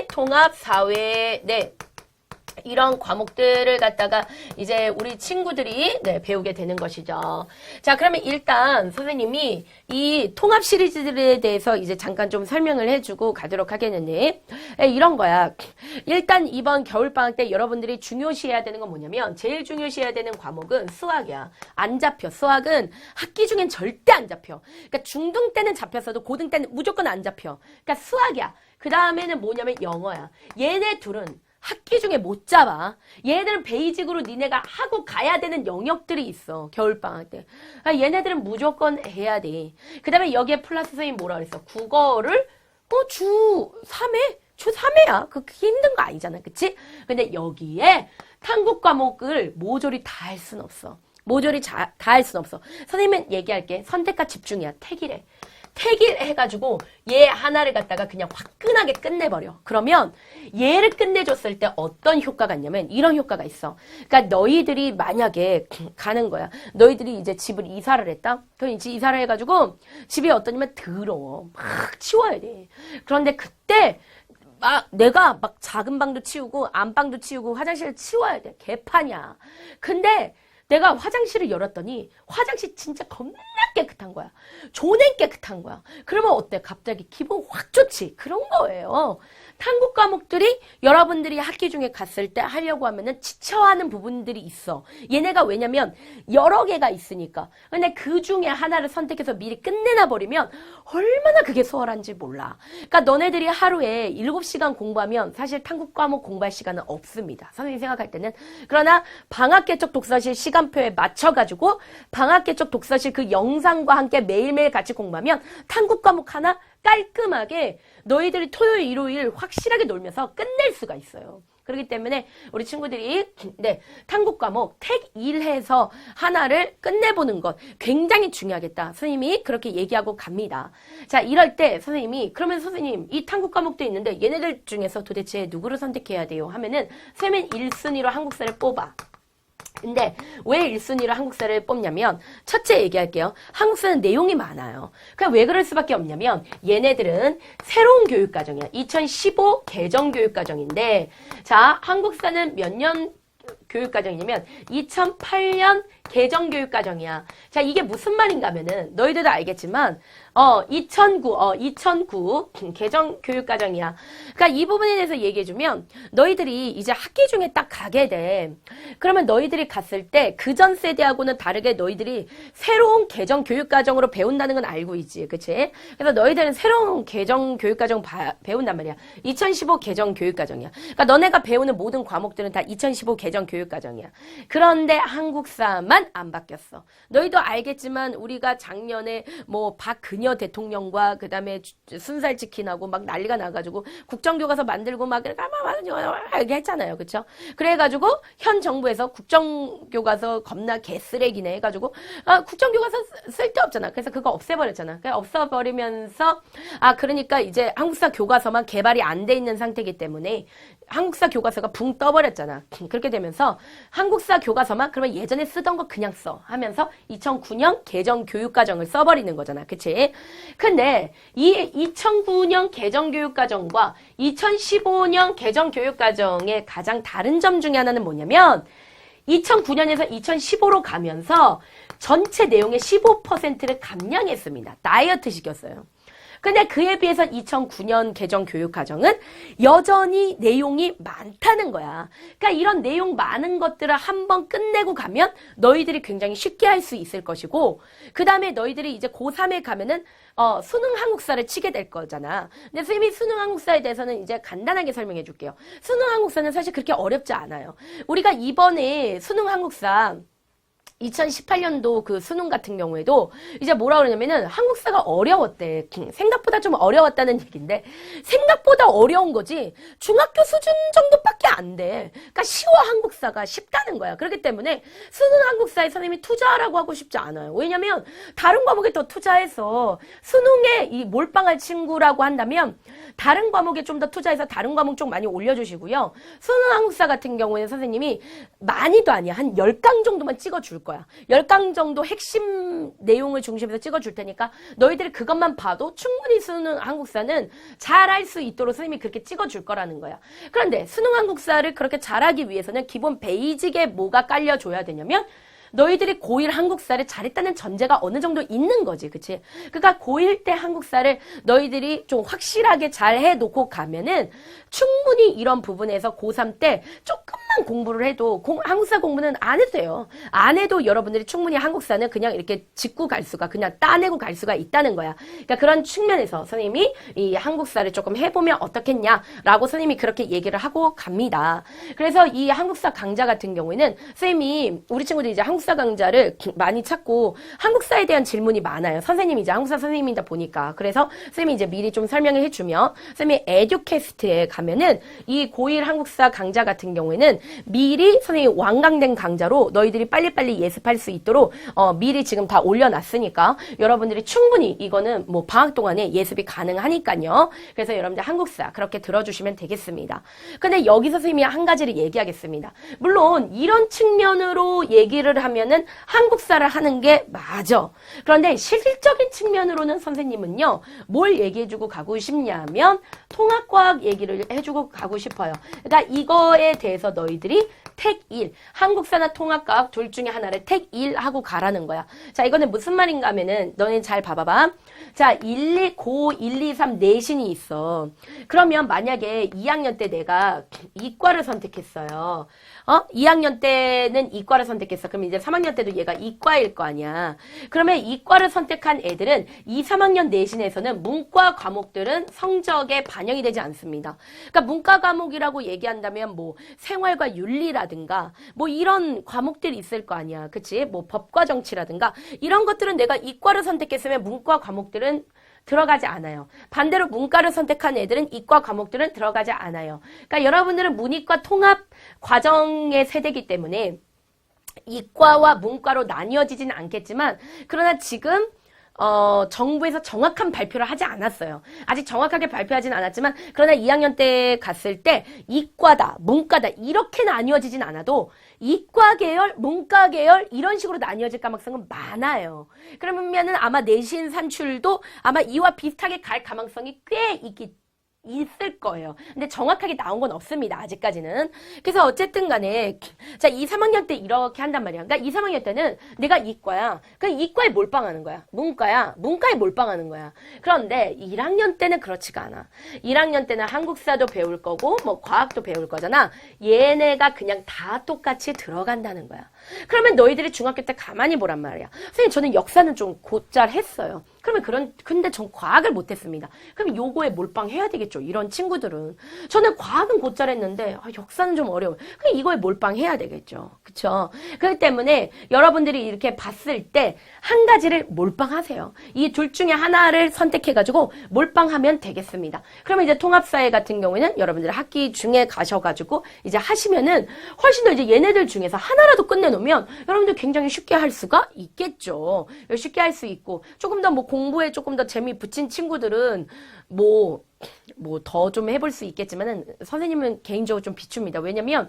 통합 사회, 네. 이런 과목들을 갖다가 이제 우리 친구들이 배우게 되는 것이죠. 자, 그러면 일단 선생님이 이 통합 시리즈들에 대해서 이제 잠깐 좀 설명을 해주고 가도록 하겠는데 이런 거야. 일단 이번 겨울방학 때 여러분들이 중요시해야 되는 건 뭐냐면 제일 중요시해야 되는 과목은 수학이야. 안 잡혀. 수학은 학기 중엔 절대 안 잡혀. 그러니까 중등 때는 잡혔어도 고등 때는 무조건 안 잡혀. 그러니까 수학이야. 그 다음에는 뭐냐면 영어야. 얘네 둘은 학기 중에 못 잡아. 얘들은 베이직으로 니네가 하고 가야 되는 영역들이 있어. 겨울방학 때. 얘네들은 무조건 해야 돼. 그 다음에 여기에 플러스 선생님 뭐라 그랬어? 국어를 주 3회? 주 3회야. 그렇게 힘든 거 아니잖아. 그치? 근데 여기에 탐구 과목을 모조리 다 할 순 없어. 모조리 다 할 순 없어. 선생님은 얘기할게. 선택과 집중이야. 택일해. 택일 해가지고 얘 하나를 갖다가 그냥 화끈하게 끝내버려. 그러면 얘를 끝내줬을 때 어떤 효과가 있냐면 이런 효과가 있어. 그러니까 너희들이 만약에 가는 거야. 너희들이 이제 집을 이사를 했다? 그럼 이제 이사를 해가지고 집이 어떠냐면 더러워. 막 치워야 돼. 그런데 그때 내가 막 작은 방도 치우고 안방도 치우고 화장실을 치워야 돼. 개판이야. 근데 내가 화장실을 열었더니 화장실 진짜 겁나 깨끗한 거야. 존나 깨끗한 거야. 그러면 어때? 갑자기 기분 확 좋지. 그런 거예요. 탐구 과목들이 여러분들이 학기 중에 갔을 때 하려고 하면은 지쳐하는 부분들이 있어. 얘네가 왜냐면 여러 개가 있으니까. 근데 그 중에 하나를 선택해서 미리 끝내놔 버리면 얼마나 그게 수월한지 몰라. 그러니까 너네들이 하루에 7시간 공부하면 사실 탐구 과목 공부할 시간은 없습니다. 선생님이 생각할 때는. 그러나 방학 개척 독서실 시간표에 맞춰가지고 방학 개척 독서실 그 영상과 함께 매일매일 같이 공부하면 탐구 과목 하나 깔끔하게 너희들이 토요일, 일요일 확실하게 놀면서 끝낼 수가 있어요. 그렇기 때문에 우리 친구들이 탐구 과목 택 1해서 하나를 끝내보는 것 굉장히 중요하겠다. 선생님이 그렇게 얘기하고 갑니다. 자, 이럴 때 선생님이 그러면 선생님 이 탐구 과목도 있는데 얘네들 중에서 도대체 누구를 선택해야 돼요? 하면은 선생님은 1순위로 한국사를 뽑아. 근데 왜 1순위로 한국사를 뽑냐면 첫째 얘기할게요. 한국사는 내용이 많아요. 그냥 왜 그럴 수밖에 없냐면 얘네들은 새로운 교육과정이야. 2015 개정 교육과정인데 자, 한국사는 몇 년 교육과정이냐면 2008년 개정교육과정이야. 자, 이게 무슨 말인가 하면은 너희들도 알겠지만 2009 개정교육과정이야. 그러니까 이 부분에 대해서 얘기해주면 너희들이 이제 학기 중에 딱 가게 돼. 그러면 너희들이 갔을 때 그전 세대하고는 다르게 너희들이 새로운 개정교육과정으로 배운다는 건 알고 있지. 그치? 그래서 너희들은 새로운 개정교육과정 배운단 말이야. 2015 개정교육과정이야. 그러니까 너네가 배우는 모든 과목들은 다 2015 개정교육과정이야. 그런데 한국사만 안 바뀌었어. 너희도 알겠지만 우리가 작년에 뭐 박근혜 대통령과 그 다음에 순살치킨하고 막 난리가 나가지고 국정교과서 만들고 막 이렇게 했잖아요. 그쵸? 그래가지고 현 정부에서 국정교과서 겁나 개쓰레기네 해가지고 국정교과서 쓸데없잖아. 그래서 그거 없애버렸잖아. 없애버리면서 그러니까 이제 한국사 교과서만 개발이 안 돼 있는 상태이기 때문에 한국사 교과서가 붕 떠버렸잖아. 그렇게 되면서 한국사 교과서만 그러면 예전에 쓰던 거 그냥 써 하면서 2009년 개정 교육과정을 써버리는 거잖아. 그치? 근데 이 2009년 개정 교육과정과 2015년 개정 교육과정의 가장 다른 점 중에 하나는 뭐냐면 2009년에서 2015로 가면서 전체 내용의 15%를 감량했습니다. 다이어트 시켰어요. 근데 그에 비해서 2009년 개정 교육과정은 여전히 내용이 많다는 거야. 그러니까 이런 내용 많은 것들을 한번 끝내고 가면 너희들이 굉장히 쉽게 할 수 있을 것이고 그 다음에 너희들이 이제 고3에 가면은 수능 한국사를 치게 될 거잖아. 근데 선생님이 수능 한국사에 대해서는 이제 간단하게 설명해 줄게요. 수능 한국사는 사실 그렇게 어렵지 않아요. 우리가 이번에 수능 한국사 2018년도 그 수능 같은 경우에도 이제 뭐라 그러냐면은 한국사가 어려웠대. 생각보다 좀 어려웠다는 얘기인데 생각보다 어려운 거지 중학교 수준 정도밖에 안 돼. 그러니까 쉬워 한국사가 쉽다는 거야. 그렇기 때문에 수능 한국사에 선생님이 투자하라고 하고 싶지 않아요. 왜냐면 다른 과목에 더 투자해서 수능에 이 몰빵할 친구라고 한다면 다른 과목에 좀 더 투자해서 다른 과목 좀 많이 올려주시고요. 수능 한국사 같은 경우에는 선생님이 많이도 아니야. 한 10강 정도만 찍어줄 거야. 10강 정도 핵심 내용을 중심에서 찍어줄 테니까 너희들이 그것만 봐도 충분히 수능 한국사는 잘할 수 있도록 선생님이 그렇게 찍어줄 거라는 거야. 그런데 수능 한국사를 그렇게 잘하기 위해서는 기본 베이직에 뭐가 깔려줘야 되냐면 너희들이 고1 한국사를 잘했다는 전제가 어느 정도 있는 거지. 그치? 그러니까 고1 때 한국사를 너희들이 좀 확실하게 잘 해놓고 가면은 충분히 이런 부분에서 고3 때 조금만 공부를 해도 한국사 공부는 안 해도 돼요. 안 해도 여러분들이 충분히 한국사는 그냥 이렇게 짚고 갈 수가 그냥 따내고 갈 수가 있다는 거야. 그러니까 그런 측면에서 선생님이 이 한국사를 조금 해보면 어떻겠냐라고 선생님이 그렇게 얘기를 하고 갑니다. 그래서 이 한국사 강좌 같은 경우에는 선생님이 우리 친구들이 이제 한국사 강좌를 많이 찾고 한국사에 대한 질문이 많아요. 선생님이 이제 한국사 선생님이다 보니까. 그래서 선생님이 이제 미리 좀 설명을 해주면 선생님이 에듀캐스트에 가면은 이 고1 한국사 강좌 같은 경우에는 미리 선생님이 완강된 강좌로 너희들이 빨리빨리 예습할 수 있도록 미리 지금 다 올려놨으니까 여러분들이 충분히 이거는 뭐 방학 동안에 예습이 가능하니까요. 그래서 여러분들 한국사 그렇게 들어주시면 되겠습니다. 근데 여기서 선생님이 한 가지를 얘기하겠습니다. 물론 이런 측면으로 얘기를 하면은 한국사를 하는 게 맞아. 그런데 실질적인 측면으로는 선생님은요, 뭘 얘기해주고 가고 싶냐면 통합과학 얘기를 해주고 가고 싶어요. 그러니까 이거에 대해서 너희들이 택 1, 한국사나 통합과학 둘 중에 하나를 택 1 하고 가라는 거야. 자, 이거는 무슨 말인가 하면은 너네 잘 봐봐봐. 자, 고 1, 2, 3 내신이 있어. 그러면 만약에 2학년 때 내가 이과를 선택했어요. 2학년 때는 이과를 선택했어. 그럼 이제 3학년 때도 얘가 이과일 거 아니야. 그러면 이과를 선택한 애들은 2, 3학년 내신에서는 문과 과목들은 성적에 반영이 되지 않습니다. 그러니까 문과 과목이라고 얘기한다면 뭐 생활과 윤리라든가 뭐 이런 과목들이 있을 거 아니야. 그치? 뭐 법과 정치라든가 이런 것들은 내가 이과를 선택했으면 문과 과목들은 들어가지 않아요. 반대로 문과를 선택한 애들은 이과 과목들은 들어가지 않아요. 그러니까 여러분들은 문이과 통합 과정의 세대이기 때문에 이과와 문과로 나뉘어지지는 않겠지만 그러나 지금 정부에서 정확한 발표를 하지 않았어요. 아직 정확하게 발표하진 않았지만 그러나 2학년 때 갔을 때 이과다, 문과다 이렇게 나뉘어지진 않아도 이과 계열, 문과 계열 이런 식으로 나뉘어질 가능성은 많아요. 그러면은 아마 내신 산출도 아마 이와 비슷하게 갈 가능성이 꽤 있기 있을 거예요. 근데 정확하게 나온 건 없습니다. 아직까지는. 그래서 어쨌든 간에 자, 2, 3학년 때 이렇게 한단 말이야. 그러니까 2, 3학년 때는 내가 이과야. 그러니까 이과에 몰빵하는 거야. 문과야. 문과에 몰빵하는 거야. 그런데 1학년 때는 그렇지가 않아. 1학년 때는 한국사도 배울 거고 뭐 과학도 배울 거잖아. 얘네가 그냥 다 똑같이 들어간다는 거야. 그러면 너희들이 중학교 때 가만히 보란 말이야. 선생님 저는 역사는 좀 곧잘 했어요. 그러면 근데 전 과학을 못했습니다. 그럼 요거에 몰빵해야 되겠죠. 이런 친구들은. 저는 과학은 곧잘 했는데, 역사는 좀 어려워요. 그럼 이거에 몰빵해야 되겠죠. 그쵸? 그렇기 때문에 여러분들이 이렇게 봤을 때 한 가지를 몰빵하세요. 이 둘 중에 하나를 선택해가지고 몰빵하면 되겠습니다. 그러면 이제 통합사회 같은 경우에는 여러분들 학기 중에 가셔가지고 이제 하시면은 훨씬 더 이제 얘네들 중에서 하나라도 끝내놓으면 여러분들 굉장히 쉽게 할 수가 있겠죠. 쉽게 할 수 있고, 조금 더 뭐 공부에 조금 더 재미 붙인 친구들은 뭐 더 좀 해볼 수 있겠지만은 선생님은 개인적으로 좀 비춥니다. 왜냐면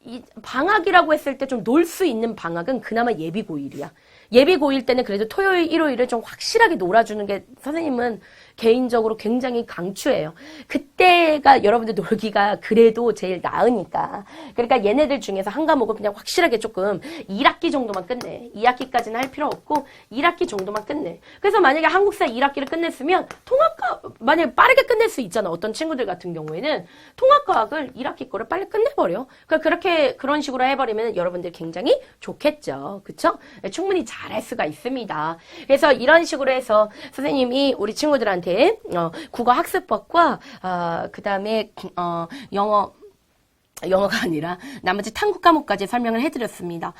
이 방학이라고 했을 때 좀 놀 수 있는 방학은 그나마 예비 고1이야. 예비 고1 때는 그래도 토요일, 일요일을 좀 확실하게 놀아주는 게 선생님은 개인적으로 굉장히 강추해요. 그때가 여러분들 놀기가 그래도 제일 나으니까. 그러니까 얘네들 중에서 한 과목을 그냥 확실하게 조금 1학기 정도만 끝내. 2학기까지는 할 필요 없고 1학기 정도만 끝내. 그래서 만약에 한국사 1학기를 끝냈으면 통합과 만약에 빠르게 끝낼 수 있잖아. 어떤 친구들 같은 경우에는 통합과학을 1학기 거를 빨리 끝내버려. 그러니까 그런 식으로 해버리면 여러분들 굉장히 좋겠죠. 그쵸? 충분히 잘할 수가 있습니다. 그래서 이런 식으로 해서 선생님이 우리 친구들한테 국어 학습법과 그 다음에 영어가 아니라 나머지 탐구 과목까지 설명을 해드렸습니다.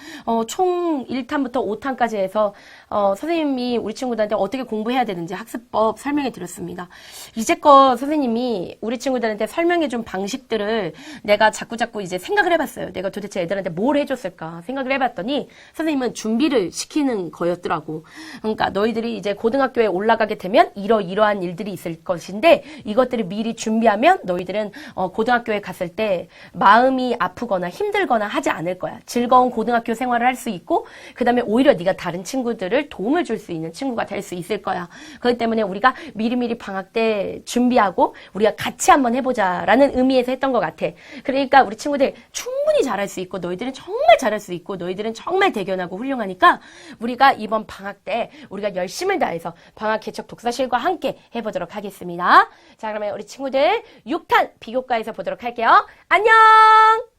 총 1탄부터 5탄까지 해서 선생님이 우리 친구들한테 어떻게 공부해야 되는지 학습법 설명해 드렸습니다. 이제껏 선생님이 우리 친구들한테 설명해준 방식들을 내가 자꾸자꾸 이제 생각을 해봤어요. 내가 도대체 애들한테 뭘 해줬을까 생각을 해봤더니 선생님은 준비를 시키는 거였더라고. 그러니까 너희들이 이제 고등학교에 올라가게 되면 이러한 일들이 있을 것인데 이것들을 미리 준비하면 너희들은 고등학교에 갔을 때 마음이 아프거나 힘들거나 하지 않을 거야. 즐거운 고등학교 생활을 할 수 있고 그 다음에 오히려 네가 다른 친구들을 도움을 줄 수 있는 친구가 될 수 있을 거야. 그렇기 때문에 우리가 미리미리 방학 때 준비하고 우리가 같이 한번 해보자라는 의미에서 했던 것 같아. 그러니까 우리 친구들 충분히 잘할 수 있고 너희들은 정말 잘할 수 있고 너희들은 정말 대견하고 훌륭하니까 우리가 이번 방학 때 우리가 열심을 다해서 방학 개척 독서실과 함께 해보도록 하겠습니다. 자, 그러면 우리 친구들 6탄 비교과에서 보도록 할게요. 안녕!